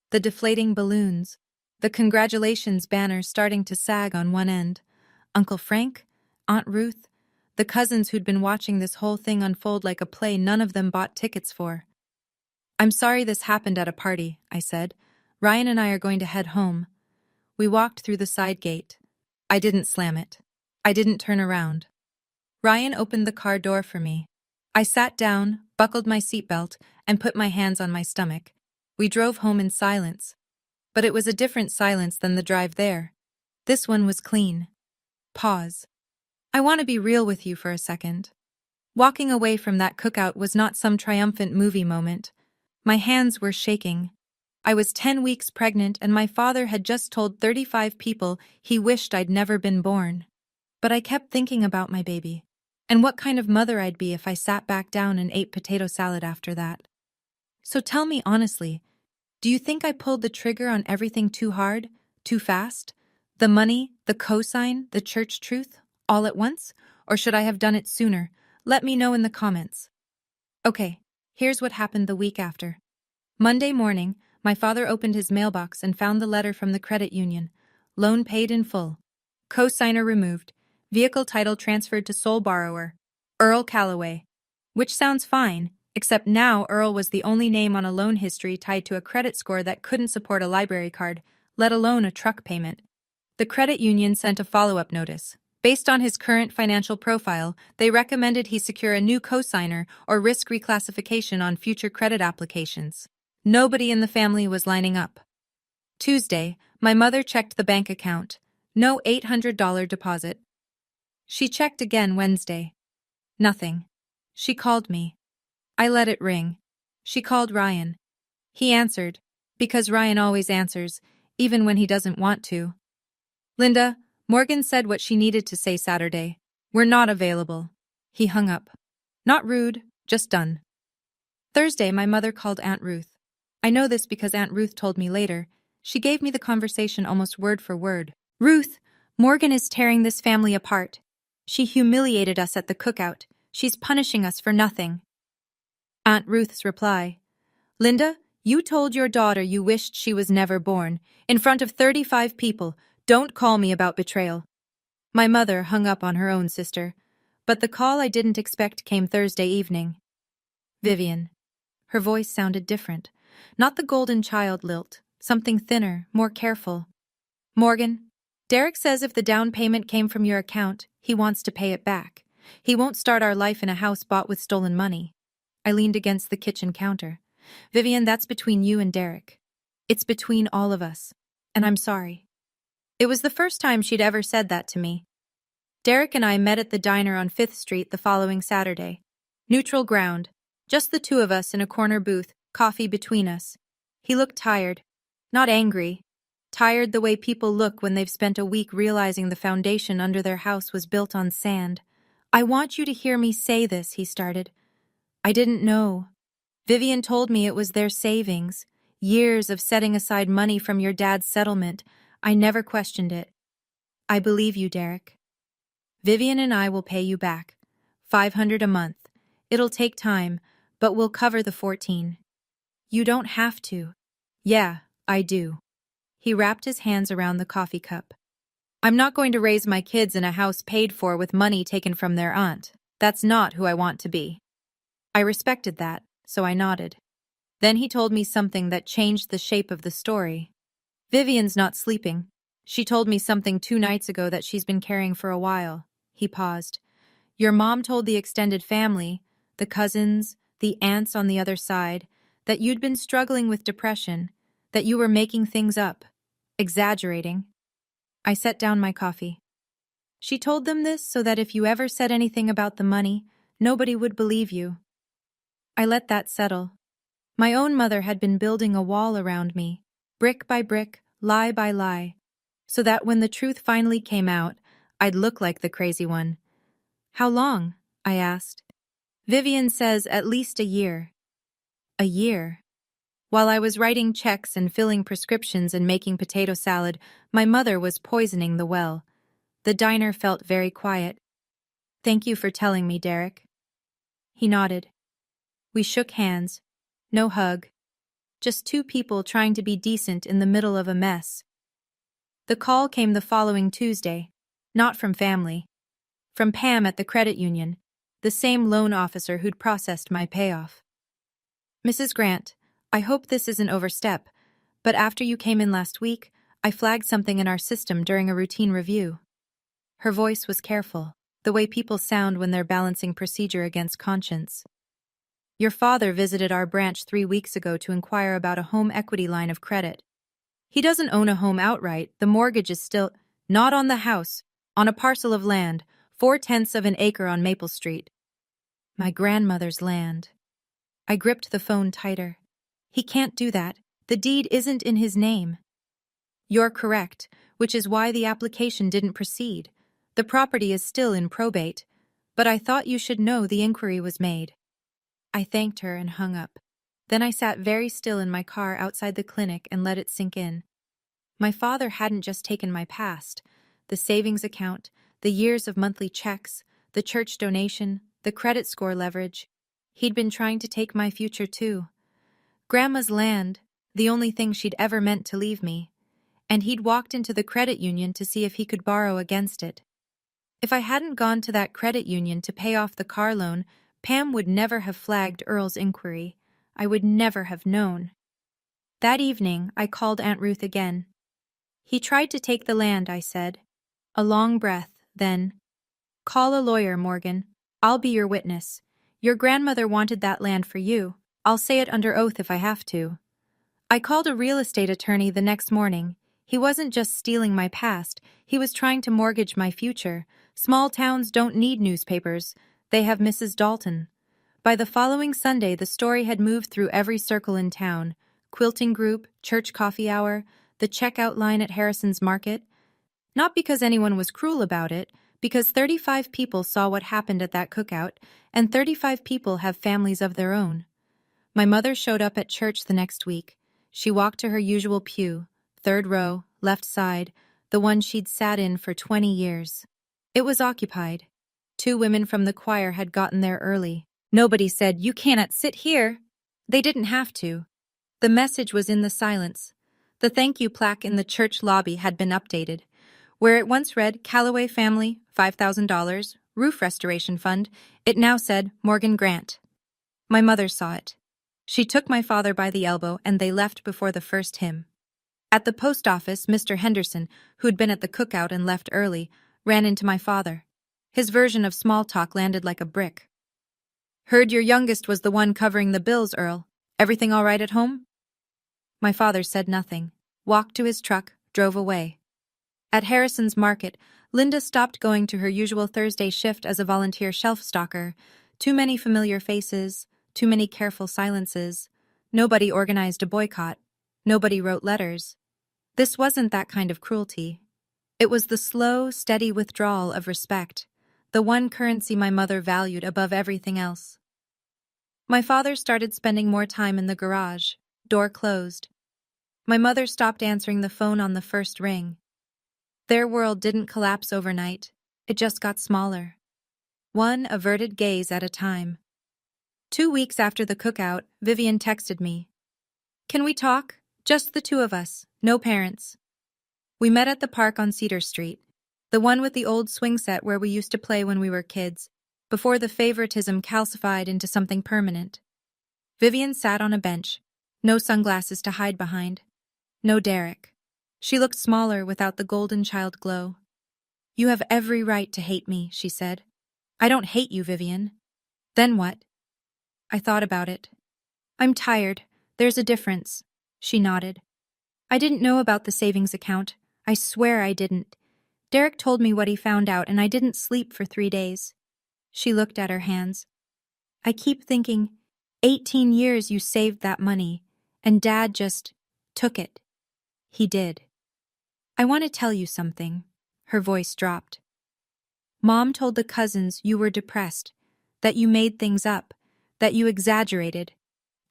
The deflating balloons. The congratulations banner starting to sag on one end. Uncle Frank, Aunt Ruth, the cousins who'd been watching this whole thing unfold like a play none of them bought tickets for. I'm sorry this happened at a party, I said. Ryan and I are going to head home. We walked through the side gate. I didn't slam it. I didn't turn around. Ryan opened the car door for me. I sat down, buckled my seatbelt, and put my hands on my stomach. We drove home in silence. But it was a different silence than the drive there. This one was clean. Pause. I want to be real with you for a second. Walking away from that cookout was not some triumphant movie moment. My hands were shaking. I was 10 weeks pregnant and my father had just told 35 people he wished I'd never been born. But I kept thinking about my baby, and what kind of mother I'd be if I sat back down and ate potato salad after that. So tell me honestly, do you think I pulled the trigger on everything too hard, too fast? The money, the cosign, the church truth, all at once? Or should I have done it sooner? Let me know in the comments. Okay, here's what happened the week after. Monday morning, my father opened his mailbox and found the letter from the credit union. Loan paid in full. Cosigner removed. Vehicle title transferred to sole borrower, Earl Calloway. Which sounds fine, except now Earl was the only name on a loan history tied to a credit score that couldn't support a library card, let alone a truck payment. The credit union sent a follow-up notice. Based on his current financial profile, they recommended he secure a new cosigner or risk reclassification on future credit applications. Nobody in the family was lining up. Tuesday, my mother checked the bank account. No $800 deposit. She checked again Wednesday. Nothing. She called me. I let it ring. She called Ryan. He answered, because Ryan always answers, even when he doesn't want to. Linda, Morgan said what she needed to say Saturday. We're not available. He hung up. Not rude, just done. Thursday, my mother called Aunt Ruth. I know this because Aunt Ruth told me later. She gave me the conversation almost word for word. Ruth, Morgan is tearing this family apart. She humiliated us at the cookout. She's punishing us for nothing. Aunt Ruth's reply. Linda, you told your daughter you wished she was never born. In front of 35 people. Don't call me about betrayal. My mother hung up on her own sister. But the call I didn't expect came Thursday evening. Vivian. Her voice sounded different. Not the golden child lilt. Something thinner, more careful. Morgan, Derek says if the down payment came from your account, he wants to pay it back. He won't start our life in a house bought with stolen money. I leaned against the kitchen counter. Vivian, that's between you and Derek. It's between all of us. And I'm sorry. It was the first time she'd ever said that to me. Derek and I met at the diner on 5th Street the following Saturday. Neutral ground. Just the two of us in a corner booth, coffee between us. He looked tired. Not angry. Tired the way people look when they've spent a week realizing the foundation under their house was built on sand. I want you to hear me say this, he started. I didn't know. Vivian told me it was their savings. Years of setting aside money from your dad's settlement. I never questioned it. I believe you, Derek. Vivian and I will pay you back. $500 a month. It'll take time, but we'll cover the 14. You don't have to. Yeah, I do. He wrapped his hands around the coffee cup. I'm not going to raise my kids in a house paid for with money taken from their aunt. That's not who I want to be. I respected that, so I nodded. Then he told me something that changed the shape of the story. Vivian's not sleeping. She told me something 2 nights ago that she's been carrying for a while. He paused. Your mom told the extended family, the cousins, the aunts on the other side, that you'd been struggling with depression, that you were making things up, exaggerating. I set down my coffee. She told them this so that if you ever said anything about the money, nobody would believe you. I let that settle. My own mother had been building a wall around me, brick by brick, lie by lie, so that when the truth finally came out, I'd look like the crazy one. How long? I asked. Vivian says at least a year. A year. While I was writing checks and filling prescriptions and making potato salad, my mother was poisoning the well. The diner felt very quiet. Thank you for telling me, Derek. He nodded. We shook hands. No hug. Just two people trying to be decent in the middle of a mess. The call came the following Tuesday. Not from family. From Pam at the credit union, the same loan officer who'd processed my payoff. Mrs. Grant, I hope this isn't overstep, but after you came in last week, I flagged something in our system during a routine review. Her voice was careful, the way people sound when they're balancing procedure against conscience. Your father visited our branch 3 weeks ago to inquire about a home equity line of credit. He doesn't own a home outright, the mortgage is still not on the house, on a parcel of land, 4/10 of an acre on Maple Street. My grandmother's land. I gripped the phone tighter. He can't do that. The deed isn't in his name. You're correct, which is why the application didn't proceed. The property is still in probate, but I thought you should know the inquiry was made. I thanked her and hung up. Then I sat very still in my car outside the clinic and let it sink in. My father hadn't just taken my past, the savings account, the years of monthly checks, the church donation, the credit score leverage. He'd been trying to take my future too. Grandma's land, the only thing she'd ever meant to leave me, and he'd walked into the credit union to see if he could borrow against it. If I hadn't gone to that credit union to pay off the car loan, Pam would never have flagged Earl's inquiry. I would never have known. That evening, I called Aunt Ruth again. He tried to take the land, I said. A long breath, then, Call a lawyer, Morgan. I'll be your witness. Your grandmother wanted that land for you. I'll say it under oath if I have to. I called a real estate attorney the next morning. He wasn't just stealing my past, he was trying to mortgage my future. Small towns don't need newspapers. They have Mrs. Dalton. By the following Sunday, the story had moved through every circle in town. Quilting group, church coffee hour, the checkout line at Harrison's Market. Not because anyone was cruel about it, because 35 people saw what happened at that cookout, and 35 people have families of their own. My mother showed up at church the next week. She walked to her usual pew, third row, left side, the one she'd sat in for 20 years. It was occupied. 2 women from the choir had gotten there early. Nobody said, "You cannot sit here." They didn't have to. The message was in the silence. The thank you plaque in the church lobby had been updated. Where it once read, Calloway Family, $5,000, Roof Restoration Fund, it now said, Morgan Grant. My mother saw it. She took my father by the elbow and they left before the first hymn. At the post office, Mr. Henderson, who'd been at the cookout and left early, ran into my father. His version of small talk landed like a brick. "Heard your youngest was the one covering the bills, Earl. Everything all right at home?" My father said nothing, walked to his truck, drove away. At Harrison's Market, Linda stopped going to her usual Thursday shift as a volunteer shelf stalker. Too many familiar faces, too many careful silences. Nobody organized a boycott. Nobody wrote letters. This wasn't that kind of cruelty. It was the slow, steady withdrawal of respect, the one currency my mother valued above everything else. My father started spending more time in the garage, door closed. My mother stopped answering the phone on the first ring. Their world didn't collapse overnight, it just got smaller. One averted gaze at a time. 2 weeks after the cookout, Vivian texted me. "Can we talk? Just the 2 of us, no parents." We met at the park on Cedar Street, the one with the old swing set where we used to play when we were kids, before the favoritism calcified into something permanent. Vivian sat on a bench, no sunglasses to hide behind. No Derek. She looked smaller without the golden child glow. "You have every right to hate me," she said. "I don't hate you, Vivian." "Then what?" I thought about it. "I'm tired. There's a difference." She nodded. "I didn't know about the savings account. I swear I didn't. Derek told me what he found out and I didn't sleep for 3 days. She looked at her hands. "I keep thinking, 18 years you saved that money, and Dad just took it." He did. "I want to tell you something." Her voice dropped. "Mom told the cousins you were depressed, that you made things up, that you exaggerated.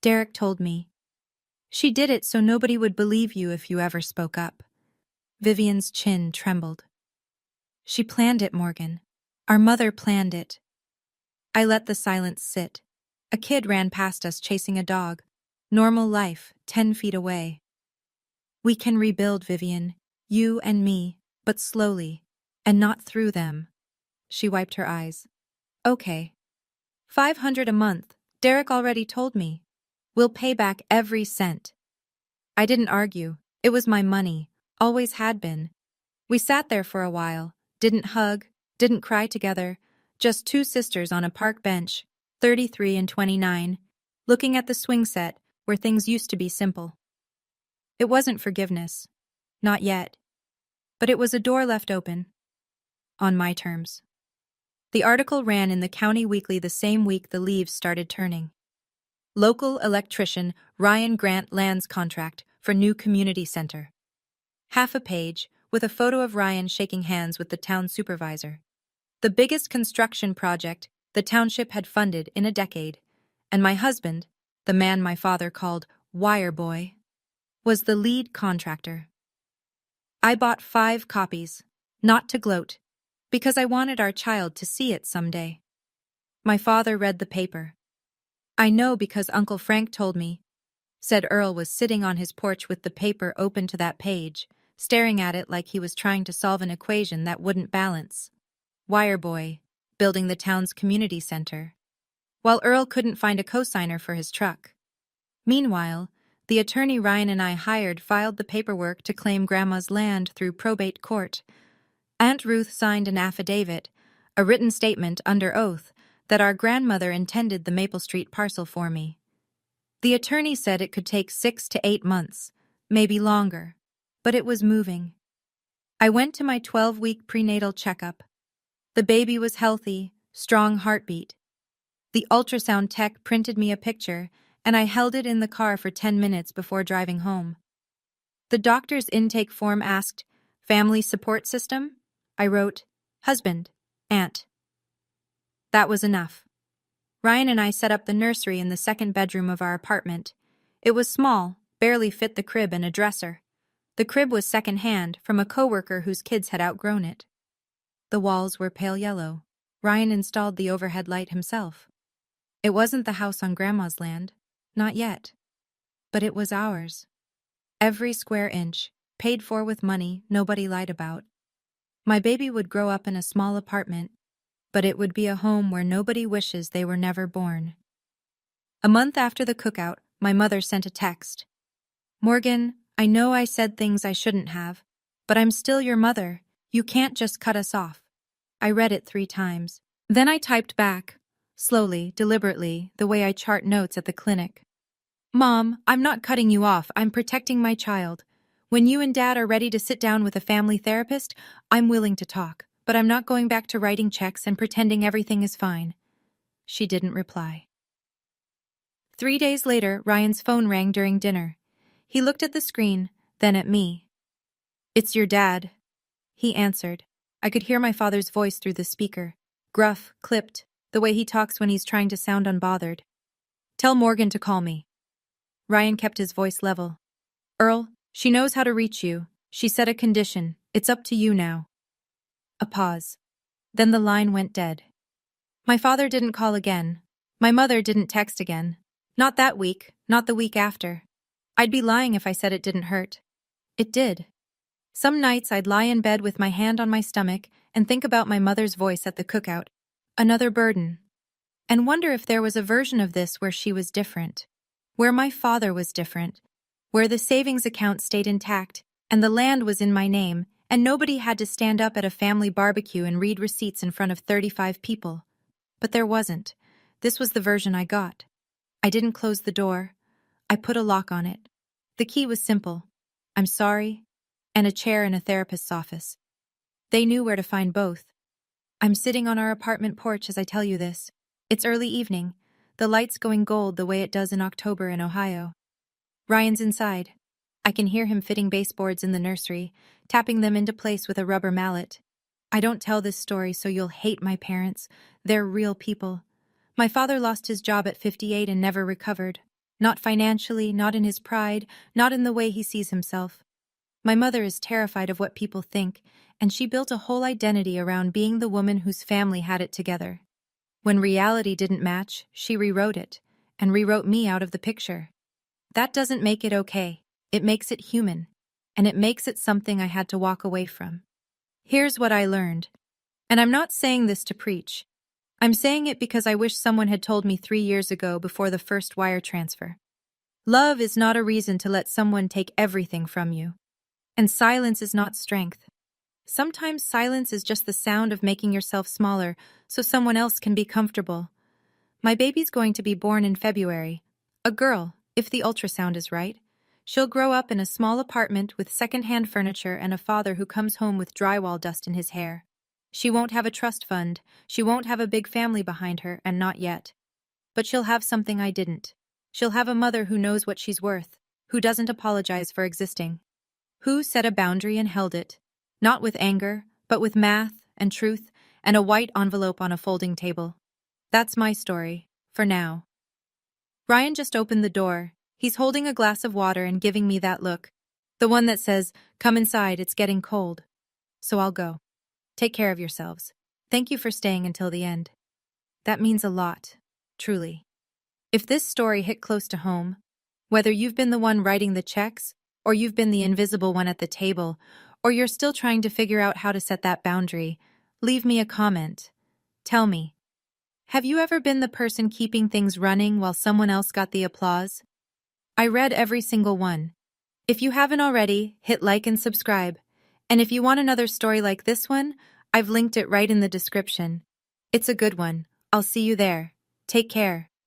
Derek told me. She did it so nobody would believe you if you ever spoke up." Vivian's chin trembled. "She planned it, Morgan. Our mother planned it." I let the silence sit. A kid ran past us chasing a dog. Normal life, 10 feet away. "We can rebuild, Vivian. You and me, but slowly, and not through them." She wiped her eyes. "Okay. 500 a month, Derek already told me. We'll pay back every cent." I didn't argue. It was my money, always had been. We sat there for a while, didn't hug, didn't cry together, just 2 sisters on a park bench, 33 and 29, looking at the swing set where things used to be simple. It wasn't forgiveness. Not yet. But it was a door left open. On my terms. The article ran in the County Weekly the same week the leaves started turning. Local electrician Ryan Grant lands contract for new community center. Half a page, with a photo of Ryan shaking hands with the town supervisor. The biggest construction project the township had funded in a decade, and my husband, the man my father called Wire Boy, was the lead contractor. I bought 5 copies, not to gloat, because I wanted our child to see it someday. My father read the paper. "I know because Uncle Frank told me," said Earl was sitting on his porch with the paper open to that page, staring at it like he was trying to solve an equation that wouldn't balance. Wire Boy, building the town's community center. While Earl couldn't find a cosigner for his truck. Meanwhile, the attorney Ryan and I hired filed the paperwork to claim Grandma's land through probate court. Aunt Ruth signed an affidavit, a written statement under oath that our grandmother intended the Maple Street parcel for me. The attorney said it could take 6 to 8 months, maybe longer, but it was moving. I went to my 12-week prenatal checkup. The baby was healthy, strong heartbeat. The ultrasound tech printed me a picture, and I held it in the car for 10 minutes before driving home. The doctor's intake form asked, "Family support system?" I wrote, "Husband, aunt." That was enough. Ryan and I set up the nursery in the second bedroom of our apartment. It was small, barely fit the crib and a dresser. The crib was second-hand from a coworker whose kids had outgrown it. The walls were pale yellow. Ryan installed the overhead light himself. It wasn't the house on Grandma's land, not yet. But it was ours. Every square inch, paid for with money nobody lied about. My baby would grow up in a small apartment, but it would be a home where nobody wishes they were never born. A month after the cookout, my mother sent a text. "Morgan, I know I said things I shouldn't have, but I'm still your mother. You can't just cut us off." I read it 3 times. Then I typed back, slowly, deliberately, the way I chart notes at the clinic. "Mom, I'm not cutting you off, I'm protecting my child. When you and Dad are ready to sit down with a family therapist, I'm willing to talk, but I'm not going back to writing checks and pretending everything is fine." She didn't reply. 3 days later, Ryan's phone rang during dinner. He looked at the screen, then at me. "It's your dad," he answered. I could hear my father's voice through the speaker. Gruff, clipped, the way he talks when he's trying to sound unbothered. "Tell Morgan to call me." Ryan kept his voice level. "Earl, she knows how to reach you. She set a condition. It's up to you now." A pause. Then the line went dead. My father didn't call again. My mother didn't text again. Not that week, not the week after. I'd be lying if I said it didn't hurt. It did. Some nights I'd lie in bed with my hand on my stomach and think about my mother's voice at the cookout, another burden, and wonder if there was a version of this where she was different, where my father was different, where the savings account stayed intact and the land was in my name and nobody had to stand up at a family barbecue and read receipts in front of 35 people. But there wasn't. This was the version I got. I didn't close the door. I put a lock on it. The key was simple. "I'm sorry," and a chair in a therapist's office. They knew where to find both. I'm sitting on our apartment porch as I tell you this. It's early evening, the lights going gold the way it does in October in Ohio. Ryan's inside. I can hear him fitting baseboards in the nursery, tapping them into place with a rubber mallet. I don't tell this story so you'll hate my parents. They're real people. My father lost his job at 58 and never recovered. Not financially, not in his pride, not in the way he sees himself. My mother is terrified of what people think, and she built a whole identity around being the woman whose family had it together. When reality didn't match, she rewrote it, and rewrote me out of the picture. That doesn't make it okay. It makes it human, and it makes it something I had to walk away from. Here's what I learned. And I'm not saying this to preach. I'm saying it because I wish someone had told me 3 years ago before the first wire transfer. Love is not a reason to let someone take everything from you. And silence is not strength. Sometimes silence is just the sound of making yourself smaller so someone else can be comfortable. My baby's going to be born in February. A girl, if the ultrasound is right. She'll grow up in a small apartment with second-hand furniture and a father who comes home with drywall dust in his hair. She won't have a trust fund, she won't have a big family behind her, and not yet. But she'll have something I didn't. She'll have a mother who knows what she's worth, who doesn't apologize for existing. Who set a boundary and held it, not with anger, but with math and truth and a white envelope on a folding table. That's my story, for now. Ryan just opened the door. He's holding a glass of water and giving me that look, the one that says, "Come inside, it's getting cold." So I'll go. Take care of yourselves. Thank you for staying until the end. That means a lot, truly. If this story hit close to home, whether you've been the one writing the checks, or you've been the invisible one at the table, or you're still trying to figure out how to set that boundary, leave me a comment. Tell me, have you ever been the person keeping things running while someone else got the applause? I read every single one. If you haven't already, hit like and subscribe. And if you want another story like this one, I've linked it right in the description. It's a good one. I'll see you there. Take care.